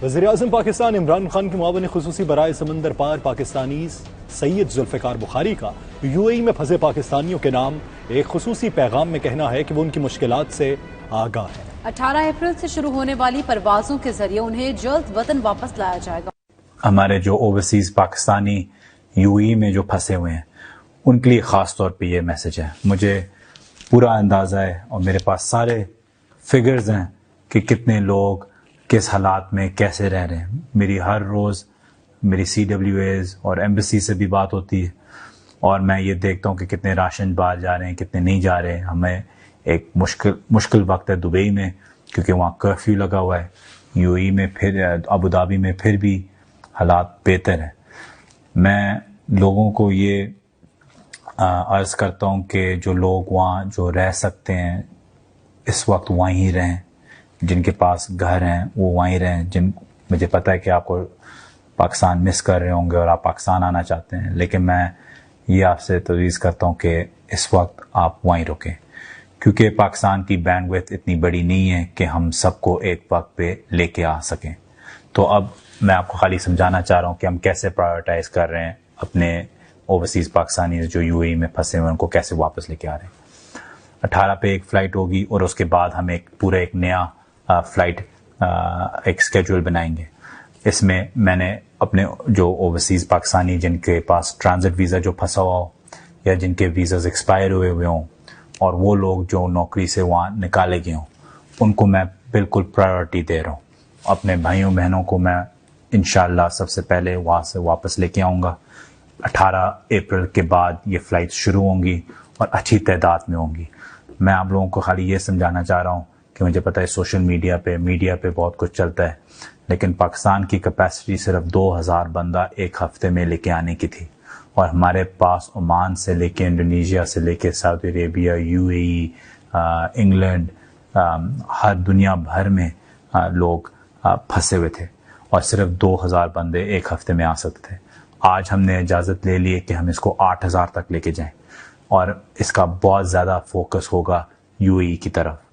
وزیراعظم پاکستان عمران خان کے معاون خصوصی برائے سمندر پار پاکستانی سید ذوالفقار بخاری کا یو اے ای میں پھنسے پاکستانیوں کے نام ایک خصوصی پیغام میں کہنا ہے کہ وہ ان کی مشکلات سے آگاہ ہے۔ 18 اپریل سے شروع ہونے والی پروازوں کے ذریعے انہیں جلد وطن واپس لایا جائے گا۔ ہمارے جو اوورسیز پاکستانی یو اے ای میں جو پھنسے ہوئے ہیں ان کے لیے خاص طور پہ یہ میسج ہے۔ مجھے پورا اندازہ ہے اور میرے پاس سارے فگرز ہیں کہ کتنے لوگ کس حالات میں کیسے رہ رہے ہیں۔ میری ہر روز میری سی ڈبلیو ایز اور ایمبیسی سے بھی بات ہوتی ہے اور میں یہ دیکھتا ہوں کہ کتنے راشن باہر جا رہے ہیں کتنے نہیں جا رہے ہیں۔ ہمیں ایک مشکل وقت ہے دبئی میں کیونکہ وہاں کرفیو لگا ہوا ہے۔ یو اے ای میں پھر ابوظہبی میں پھر بھی حالات بہتر ہیں۔ میں لوگوں کو یہ عرض کرتا ہوں کہ جو لوگ وہاں جو رہ سکتے ہیں اس وقت وہیں رہیں، جن کے پاس گھر ہیں وہ وہیں رہیں۔ مجھے پتہ ہے کہ آپ کو پاکستان مس کر رہے ہوں گے اور آپ پاکستان آنا چاہتے ہیں، لیکن میں یہ آپ سے تجویز کرتا ہوں کہ اس وقت آپ وہیں رکیں کیونکہ پاکستان کی بینڈ ویڈتھ اتنی بڑی نہیں ہے کہ ہم سب کو ایک وقت پہ لے کے آ سکیں۔ تو اب میں آپ کو خالی سمجھانا چاہ رہا ہوں کہ ہم کیسے پرائیورٹائز کر رہے ہیں اپنے اوورسیز پاکستانی جو یو اے ای میں پھنسے ہوئے ان کو کیسے واپس لے کے آ رہے ہیں۔ 18 پہ ایک فلائٹ ہوگی اور اس کے بعد ہم ایک نیا فلائٹ ایک اسکیجول بنائیں گے۔ اس میں میں نے اپنے جو اوورسیز پاکستانی جن کے پاس ٹرانزٹ ویزا جو پھنسا ہوا ہو یا جن کے ویزاز ایکسپائر ہوئے ہوں اور وہ لوگ جو نوکری سے وہاں نکالے گئے ہوں ان کو میں بالکل پرائیورٹی دے رہا ہوں۔ اپنے بھائیوں بہنوں کو میں انشاءاللہ سب سے پہلے وہاں سے واپس لے کے آؤں گا۔ 18 اپریل کے بعد یہ فلائٹ شروع ہوں گی اور اچھی تعداد میں ہوں گی۔ میں آپ لوگوں کو خالی یہ سمجھانا چاہ رہا ہوں کہ مجھے پتہ ہے سوشل میڈیا پہ بہت کچھ چلتا ہے، لیکن پاکستان کی کیپیسٹی صرف 2000 بندہ ایک ہفتے میں لے کے آنے کی تھی اور ہمارے پاس عمان سے لے کے انڈونیشیا سے لے کے سعودی عربیہ، یو اے ای، انگلینڈ، ہر دنیا بھر میں لوگ پھنسے ہوئے تھے اور صرف 2000 بندے ایک ہفتے میں آ سکتے تھے۔ آج ہم نے اجازت لے لی ہے کہ ہم اس کو 8000 تک لے کے جائیں اور اس کا بہت زیادہ فوکس ہوگا یو اے ای کی طرف۔